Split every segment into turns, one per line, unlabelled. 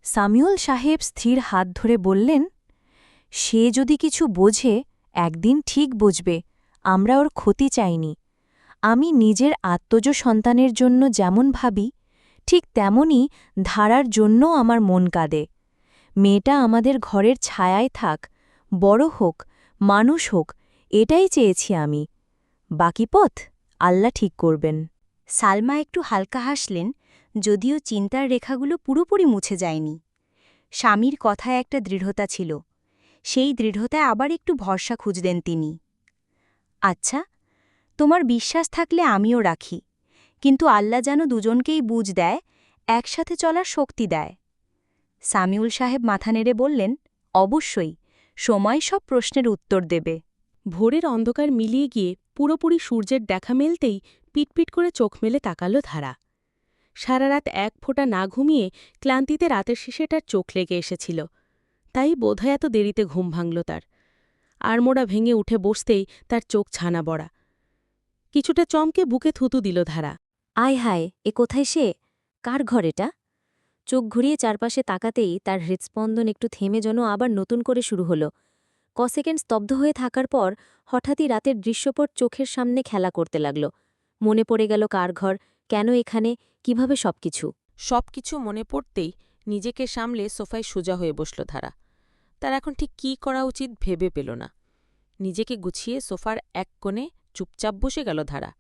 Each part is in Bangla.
সামিউল সাহেব স্থির হাত ধরে বললেন, সে যদি কিছু বোঝে একদিন ঠিক বুঝবে আমরা ওর ক্ষতি চাইনি। আমি নিজের আত্মজ সন্তানের জন্য যেমন ভাবি ঠিক তেমনি ধারার জন্যও আমার মন কাঁদে। মেয়েটা আমাদের ঘরের ছায়ায় থাক, বড় হোক, মানুষ হোক, এটাই চেয়েছি আমি। বাকি পথ আল্লাহ ঠিক করবেন।
সালমা একটু হালকা হাসলেন, যদিও চিন্তার রেখাগুলো পুরোপুরি মুছে যায়নি। স্বামীর কথায় একটা দৃঢ়তা ছিল, সেই দৃঢ়তায় আবার একটু ভরসা খুঁজলেন তিনি। আচ্ছা, তোমার বিশ্বাস থাকলে আমিও রাখি, কিন্তু আল্লাহ যেন দুজনকেই বুঝ দেয়, একসাথে চলার শক্তি দেয়। সামিউল সাহেব মাথা নেড়ে বললেন, অবশ্যই, সময় সব প্রশ্নের উত্তর দেবে।
ভোরের অন্ধকার মিলিয়ে গিয়ে পুরোপুরি সূর্যের দেখা মেলতেই পিটপিট করে চোখ মেলে তাকাল ধারা। সারা রাত এক ফোঁটা না ঘুমিয়ে ক্লান্তিতে রাতের শেষে তার চোখ লেগে এসেছিল, তাই বোধহয় এত দেরিতে ঘুম ভাঙল তার। আড়মোড়া ভেঙে উঠে বসতেই তার চোখ ছানা বড়া। কিছুটা চমকে বুকে থুতু দিল ধারা।
আয় হায়, এ কোথায় সে? কার ঘর এটা? চোখ ঘুরিয়ে চারপাশে তাকাতেই তার হৃৎস্পন্দন একটু থেমে যেন আবার নতুন করে শুরু হলো। সেকেন্ড স্তব্ধ হয়ে থাকার পর হঠাৎই রাতের দৃশ্যপট চোখের সামনে খেলা করতে লাগল। মনে পড়ে গেল কার ঘর, কেন এখানে, কিভাবে সবকিছু।
সবকিছু মনে পড়তেই নিজেকে সামলে সোফায় সোজা হয়ে বসল ধারা। তার এখন ঠিক কী করা উচিত ভেবে পেল না। নিজেকে গুছিয়ে সোফার এক কোণে চুপচাপ বসে গেল ধারা।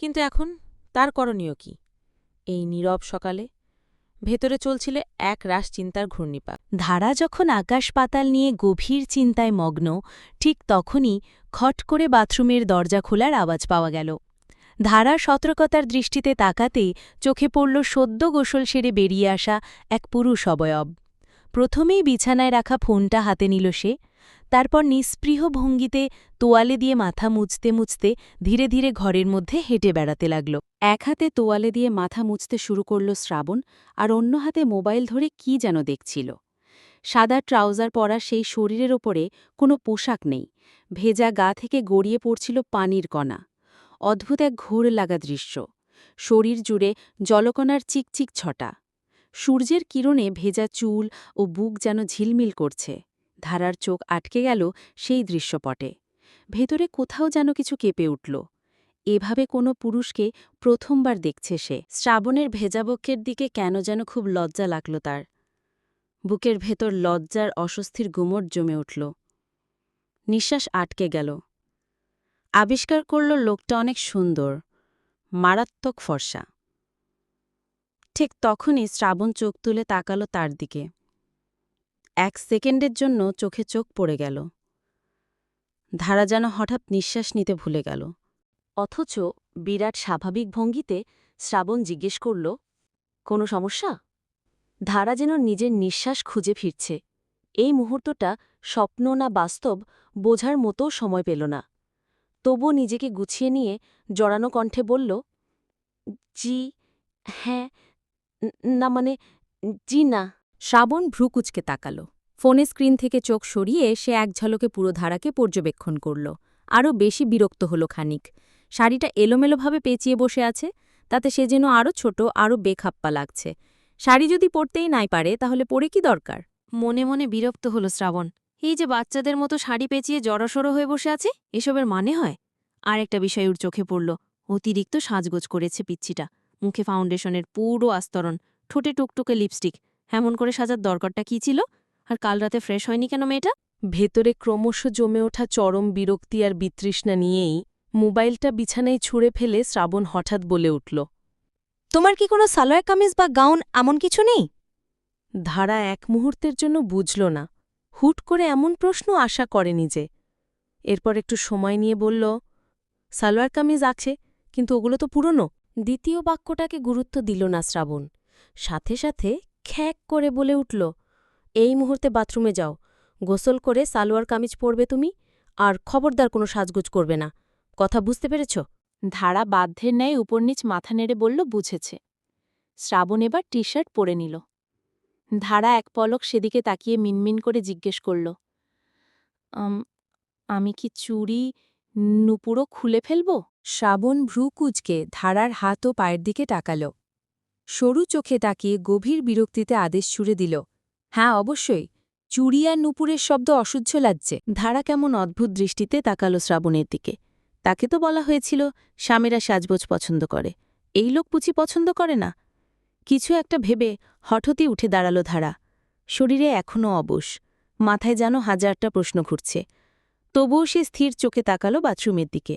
কিন্তু এখন তার করণীয় কি এই নীরব সকালে? ভেতরে চলছিল এক রাশ চিন্তার ঘূর্ণিপাক।
ধারা যখন আকাশ পাতাল নিয়ে গভীর চিন্তায় মগ্ন, ঠিক তখনই খট করে বাথরুমের দরজা খোলার আওয়াজ পাওয়া গেল। ধারা সতর্কতার দৃষ্টিতে তাকাতেই চোখে পড়ল সদ্য গোসল সেরে বেরিয়ে আসা এক পুরুষ অবয়ব। প্রথমেই বিছানায় রাখা ফোনটা হাতে নিল সে, তারপর নিস্পৃহ ভঙ্গিতে তোয়ালে দিয়ে মাথা মুছতে মুছতে ধীরে ধীরে ঘরের মধ্যে হেঁটে বেড়াতে লাগল।
এক হাতে তোয়ালে দিয়ে মাথা মুছতে শুরু করল শ্রাবণ, আর অন্য হাতে মোবাইল ধরে কি যেন দেখছিল। সাদা ট্রাউজার পরা সেই শরীরের ওপরে কোনো পোশাক নেই, ভেজা গা থেকে গড়িয়ে পড়ছিল পানির কণা। অদ্ভুত এক ঘোর লাগা দৃশ্য। শরীর জুড়ে জলকণার চিকচিক ছটা। সূর্যের কিরণে ভেজা চুল ও বুক যেন ঝিলমিল করছে। ধারার চোখ আটকে গেল সেই দৃশ্যপটে। ভেতরে কোথাও যেন কিছু কেঁপে উঠল। এভাবে কোনো পুরুষকে প্রথমবার দেখছে সে। শ্রাবণের ভেজা বক্ষের দিকে কেন যেন খুব লজ্জা লাগল তার। বুকের ভেতর লজ্জার অস্বস্তির গুমট জমে উঠল। নিঃশ্বাস আটকে গেল। আবিষ্কার করল লোকটা অনেক সুন্দর, মারাত্মক ফর্সা। ঠিক তখনই শ্রাবণ চোখ তুলে তাকাল তার দিকে। এক সেকেন্ডের জন্য চোখে চোখ পড়ে গেল। ধারা যেন হঠাৎ নিঃশ্বাস নিতে ভুলে গেল। অথচ বিরাট স্বাভাবিক ভঙ্গিতে শ্রাবণ জিজ্ঞেস করল, কোনো সমস্যা? ধারা যেন নিজের নিঃশ্বাস খুঁজে ফিরছে। এই মুহূর্তটা স্বপ্ন না বাস্তব বোঝার মতো সময় পেল না। তবুও নিজেকে গুছিয়ে নিয়ে জড়ানো কণ্ঠে বলল, জি, হ্যাঁ, না মানে, জি না।
শ্রাবণ ভ্রু কুচকে তাকাল। ফোনের স্ক্রিন থেকে চোখ সরিয়ে সে এক ঝলকে পুরো ধারাকে পর্যবেক্ষণ করল। আরও বেশি বিরক্ত হল খানিক। শাড়িটা এলোমেলোভাবে পেঁচিয়ে বসে আছে, তাতে সে যেন আরও ছোট, আরও বেখাপ্পা লাগছে। শাড়ি যদি পরতেই নাই পারে তাহলে পরে কি দরকার? মনে মনে বিরক্ত হল শ্রাবণ। এই যে বাচ্চাদের মতো শাড়ি পেঁচিয়ে জড়সড় হয়ে বসে আছে, এসবের মানে হয়? আর একটা বিষয় ওর চোখে পড়ল, অতিরিক্ত সাজগোজ করেছে পিচ্ছিটা। মুখে ফাউন্ডেশনের পুরো আস্তরণ, ঠোঁটে টুকটুকে লিপস্টিক। এমন করে সাজার দরকারটা কী ছিল? আর কাল রাতে ফ্রেশ হয়নি কেন মেয়েটা?
ভেতরে ক্রমশ জমে ওঠা চরম বিরক্তি আর বিতৃষ্ণা নিয়েই মোবাইলটা বিছানায় ছুঁড়ে ফেলে শ্রাবণ হঠাৎ বলে উঠল,
তোমার কি কোনো সালোয়ার কামিজ বা গাউন এমন কিছু নেই?
ধারা এক মুহূর্তের জন্য বুঝল না। হুট করে এমন প্রশ্ন আশা করেনি যে। এরপর একটু সময় নিয়ে বলল, সালোয়ার কামিজ আছে, কিন্তু ওগুলো তো পুরনো।
দ্বিতীয় বাক্যটাকে গুরুত্ব দিল না শ্রাবণ। সাথে সাথে খ্যাক করে বলে উঠল, এই মুহূর্তে বাথরুমে যাও, গোসল করে সালোয়ার কামিজ পরবে তুমি, আর খবরদার কোনো সাজগোজ করবে না। কথা বুঝতে পেরেছ? ধারা বাধ্যের ন্যায় উপরনিচ মাথা নেড়ে বলল, বুঝেছে। শ্রাবণ এবার টি শার্ট পরে নিল। ধারা এক পলক সেদিকে তাকিয়ে মিনমিন করে জিজ্ঞেস করল, আমি কি চুড়ি নুপুরও খুলে ফেলব?
শ্রাবণ ভ্রু কুচকে ধারার হাত ও পায়ের দিকে তাকাল। সরু চোখে তাকিয়ে গভীর বিরক্তিতে আদেশ ছুড়ে দিল, হ্যাঁ অবশ্যই, চুড়ি আর নুপুরের শব্দ অসহ্য লাগছে।
ধারা কেমন অদ্ভুত দৃষ্টিতে তাকালো শ্রাবণের দিকে। তাকে তো বলা হয়েছিল স্বামীরা সাজগোজ পছন্দ করে, এই লোক বুঝি পছন্দ করে না? কিছু একটা ভেবে হঠাৎই উঠে দাঁড়ালো ধারা। শরীরে এখনও অবশ, মাথায় যেন হাজারটা প্রশ্ন ঘুরছে। তবুও সে স্থির চোখে তাকালো বাথরুমের দিকে।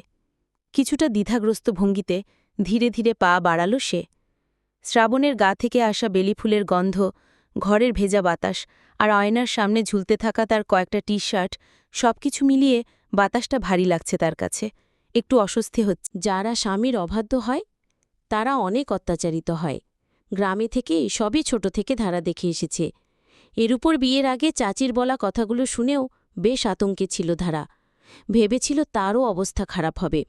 কিছুটা দ্বিধাগ্রস্ত ভঙ্গিতে ধীরে ধীরে পা বাড়াল সে। শ্রাবণের গা থেকে আসা বেলিফুলের গন্ধ, ঘরের ভেজা বাতাস আর আয়নার সামনে ঝুলতে থাকা তার কয়েকটা টি শার্ট, সবকিছু মিলিয়ে বাতাসটা ভারী লাগছে তার কাছে। একটু অস্বস্তি হচ্ছে। যারা স্বামীর অবাধ্য হয় তারা অনেক অত্যাচারিত হয়। গ্রামে থেকে সবই ছোট থেকে ধারা দেখে এসেছে। এর উপর বিয়ের আগে চাচির বলা কথাগুলো শুনেও বেশ আতঙ্কে ছিল ধারা। ভেবেছিল তারও অবস্থা খারাপ হবে।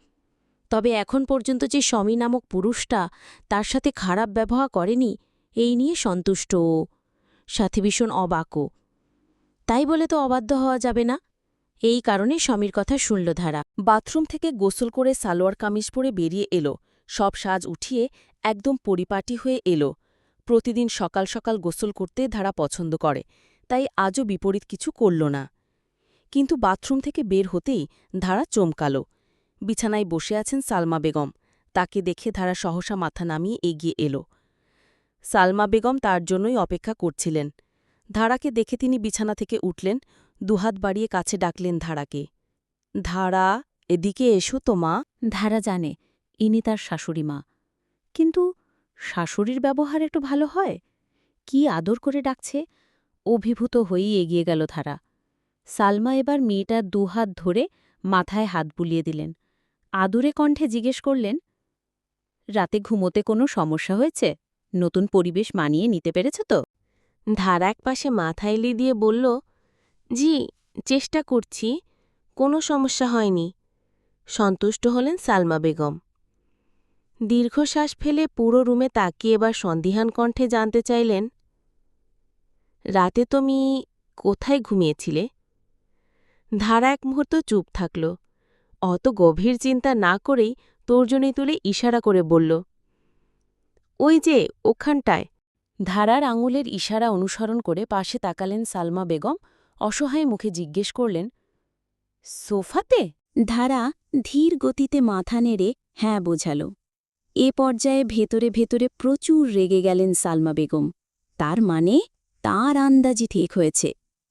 তবে এখন পর্যন্ত যে স্বামী নামক পুরুষটা তার সাথে খারাপ ব্যবহার করেনি, এই নিয়ে সন্তুষ্ট ও, সাথে ভীষণ অবাকও। তাই বলে তো অবাধ্য হওয়া যাবে না। এই কারণে স্বামীর কথা শুনল ধারা। বাথরুম থেকে গোসল করে সালোয়ার কামিজ পরে বেরিয়ে এলো। সব সাজ উঠিয়ে একদম পরিপাটি হয়ে এলো। প্রতিদিন সকাল সকাল গোসল করতে ধারা পছন্দ করে, তাই আজও বিপরীত কিছু করল না। কিন্তু বাথরুম থেকে বের হতেই ধারা চমকালো। বিছানায় বসে আছেন সালমা বেগম। তাকে দেখে ধারা সহসা মাথা নামিয়ে এগিয়ে এলো। সালমা বেগম তার জন্যই অপেক্ষা করছিলেন। ধারাকে দেখে তিনি বিছানা থেকে উঠলেন, দুহাত বাড়িয়ে কাছে ডাকলেন ধারাকে। ধারা, এদিকে এসো তো মা।
ধারা জানে ইনি তার শাশুড়ি মা, কিন্তু শাশুড়ির ব্যবহার একটু ভালো হয়? কি আদর করে ডাকছে! অভিভূত হয়েই এগিয়ে গেল ধারা। সালমা এবার মেয়েটার দুহাত ধরে মাথায় হাত বুলিয়ে দিলেন। আদুরে কণ্ঠে জিজ্ঞেস করলেন, রাতে ঘুমোতে কোনো সমস্যা হয়েছে? নতুন পরিবেশ মানিয়ে নিতে পেরেছ তো?
ধারা একপাশে মাথা এলিয়ে দিয়ে বলল, জি, চেষ্টা করছি, কোনো সমস্যা হয়নি। সন্তুষ্ট হলেন সালমা বেগম। দীর্ঘশ্বাস ফেলে পুরো রুমে তাকিয়ে এবার সন্দিহান কণ্ঠে জানতে চাইলেন, রাতে তুমি কোথায় ঘুমিয়েছিলে? ধারা এক মুহূর্ত চুপ থাকল। অত গভীর চিন্তা না করেই তর্জনী তুলে ইশারা করে বলল, ওই যে ওখানটায়। ধারার আঙুলের ইশারা অনুসরণ করে পাশে তাকালেন সালমা বেগম। অসহায় মুখে জিজ্ঞেস করলেন, সোফাতে?
ধারা ধীর গতিতে মাথা নেড়ে হ্যাঁ বোঝাল। এ পর্যায়ে ভেতরে ভেতরে প্রচুর রেগে গেলেন সালমা বেগম। তার মানে তার আন্দাজি ঠিক হয়েছে।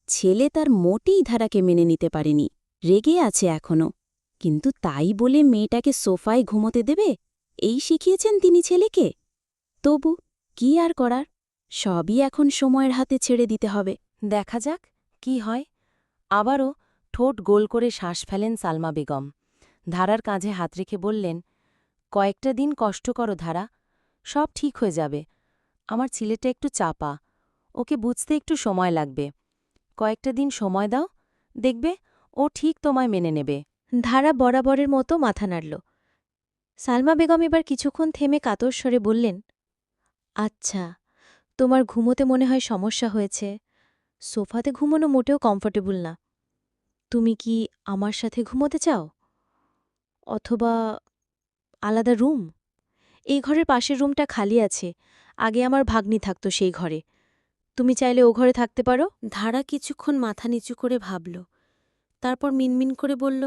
ছেলে তার মোটেই ধারাকে মেনে নিতে পারেনি, রেগে আছে এখনও। কিন্তু তাই বলে মেয়েটাকে সোফায় ঘুমোতে দেবে? এই শিখিয়েছেন তিনি ছেলেকে। তবু কি আর করার, সবই এখন সময়ের হাতে ছেড়ে দিতে হবে।
দেখা যাক কি হয়। আবারও ঠোঁট গোল করে শ্বাস ফেলেন সালমা বেগম। ধারার কাঁধে হাত রেখে বললেন, কয়েকটা দিন কষ্ট করো ধারা, সব ঠিক হয়ে যাবে। আমার ছেলেটা একটু চাপা, ওকে বুঝতে একটু সময় লাগবে। কয়েকটা দিন সময় দাও, দেখবে ও ঠিক তোমায় মেনে নেবে।
ধারা বরাবরের মতো মাথা নাড়ল। সালমা বেগম এবার কিছুক্ষণ থেমে কাতর স্বরে বললেন, আচ্ছা, তোমার ঘুমোতে মনে হয় সমস্যা হয়েছে। সোফাতে ঘুমোনো মোটেও কমফোর্টেবল না। তুমি কি আমার সাথে ঘুমোতে চাও? অথবা আলাদা রুম? এই ঘরের পাশের রুমটা খালি আছে, আগে আমার ভাগ্নি থাকত সেই ঘরে। তুমি চাইলে ও ঘরে থাকতে পারো।
ধারা কিছুক্ষণ মাথা নিচু করে ভাবল, তারপর মিনমিন করে বলল,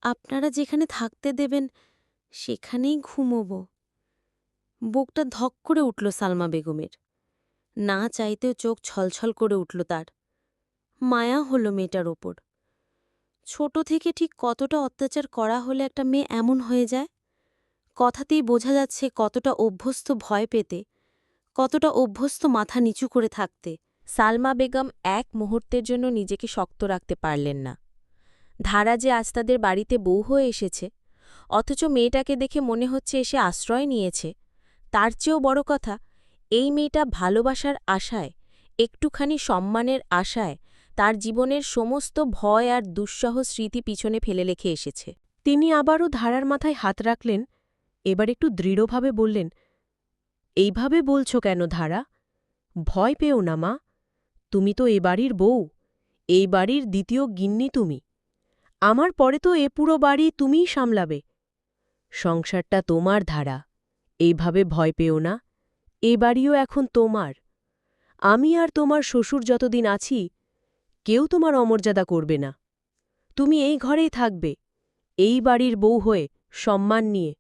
আপনারা যেখানে থাকতে দেবেন সেখানেই ঘুমোব। বুকটা ধক করে উঠল সালমা বেগমের। না চাইতেও চোখ ছলছল করে উঠল তার। মায়া হল মেয়েটার ওপর। ছোট থেকে ঠিক কতটা অত্যাচার করা হলে একটা মেয়ে এমন হয়ে যায়। কথাতেই বোঝা যাচ্ছে কতটা অভ্যস্ত ভয় পেতে, কতটা অভ্যস্ত মাথা নিচু করে থাকতে। সালমা বেগম এক মুহূর্তের জন্য নিজেকে শক্ত রাখতে পারলেন না। ধারা যে আজ তাদের বাড়িতে বউ হয়ে এসেছে, অথচ মেয়েটাকে দেখে মনে হচ্ছে এসে আশ্রয় নিয়েছে। তার চেয়েও বড় কথা, এই মেয়েটা ভালোবাসার আশায়, একটুখানি সম্মানের আশায় তার জীবনের সমস্ত ভয় আর দুঃসহ স্মৃতি পিছনে ফেলে রেখে এসেছে। তিনি আবারও ধারার মাথায় হাত রাখলেন, এবার একটু দৃঢ়ভাবে বললেন, এইভাবে বলছ কেন ধারা? ভয় পেও না মা, তুমি তো এ বাড়ির বউ, এই বাড়ির দ্বিতীয় গিন্নি তুমি। আমার পরে তো এ পুরো বাড়ি তুমিই সামলাবে। সংসারটা তোমার ধারা, এইভাবে ভয় পেও না, এ বাড়িও এখন তোমার। আমি আর তোমার শ্বশুর যতদিন আছি কেউ তোমার অমর্যাদা করবে না। তুমি এই ঘরেই থাকবে, এই বাড়ির বউ হয়ে, সম্মান নিয়ে।